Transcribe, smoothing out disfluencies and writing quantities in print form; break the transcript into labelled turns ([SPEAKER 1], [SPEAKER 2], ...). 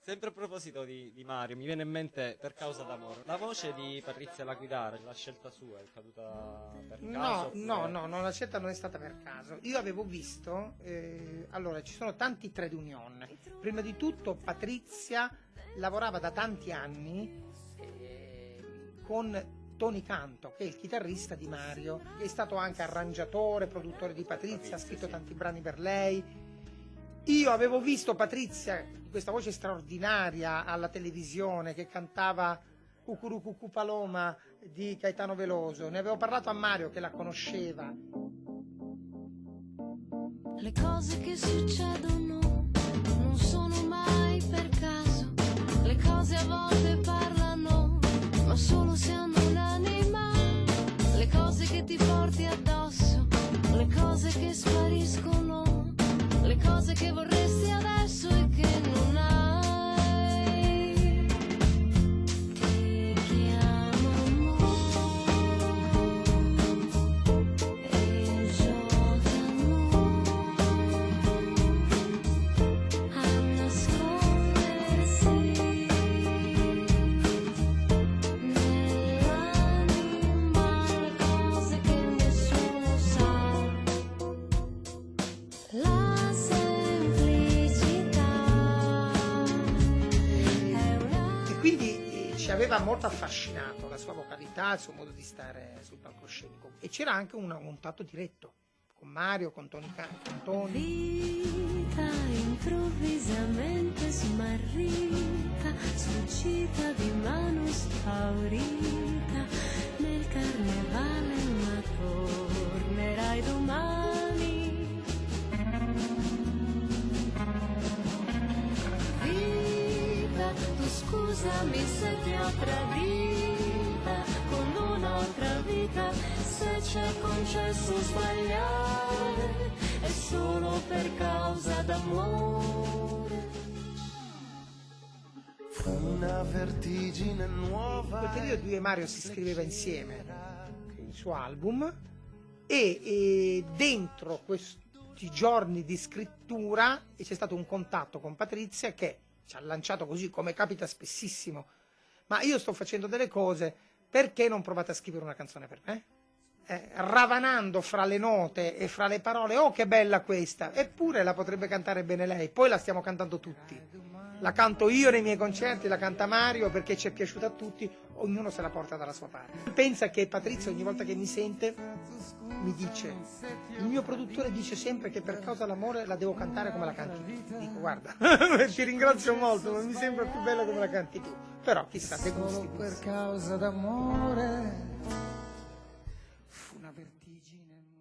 [SPEAKER 1] Sempre a proposito di Mario, mi viene in mente Per causa d'amore. La voce di Patrizia Laguidare, la scelta sua, è caduta per caso?
[SPEAKER 2] No, la scelta non è stata per caso. Io avevo visto, allora ci sono tanti trade union. Prima di tutto Patrizia lavorava da tanti anni con Tony Canto, che è il chitarrista di Mario, che è stato anche arrangiatore, produttore di Patrizia, ha scritto tanti brani per lei. Io avevo visto Patrizia, questa voce straordinaria alla televisione, che cantava Cucurucucù Paloma di Caetano Veloso. Ne avevo parlato a Mario, che la conosceva.
[SPEAKER 3] Le cose che succedono non sono mai per caso. Le cose a volte parlano, ma solo se hanno un'anima. Le cose che ti porti addosso, le cose che spariscono, le cose che vorresti adesso e che non hai. Ti chiamo amore e giocano a nascondersi nell'anima le cose che nessuno sa. La semplicità è una...
[SPEAKER 2] E quindi ci aveva molto affascinato la sua vocalità, il suo modo di stare sul palcoscenico. E c'era anche un contatto diretto con Mario, con Tony.
[SPEAKER 3] vita improvvisamente smarrita, sfuggita di mano spaurita nel carnevale, ma tornerai domani. Vita, tu scusami se ti ho tradita con un'altra vita, se c'è concesso sbagliare è solo per causa d'amore.
[SPEAKER 4] Fu una vertigine nuova.
[SPEAKER 2] In quel periodo lui e Mario si scriveva insieme il suo album e dentro questi giorni di scrittura c'è stato un contatto con Patrizia che ci ha lanciato così, come capita spessissimo: ma io sto facendo delle cose, perché non provate a scrivere una canzone per me? Ravanando fra le note e fra le parole, oh che bella questa, eppure la potrebbe cantare bene lei. Poi la stiamo cantando tutti, la canto io nei miei concerti, la canta Mario, perché ci è piaciuta a tutti, ognuno se la porta dalla sua parte. Pensa che Patrizia ogni volta che mi sente mi dice, il mio produttore dice sempre che Per causa dell'amore la devo cantare come la canti tu. Dico, guarda, ti ringrazio molto, ma mi sembra più bella come la canti tu. Però chissà, se gusti.
[SPEAKER 4] Solo per causa d'amore fu una vertigine nuova.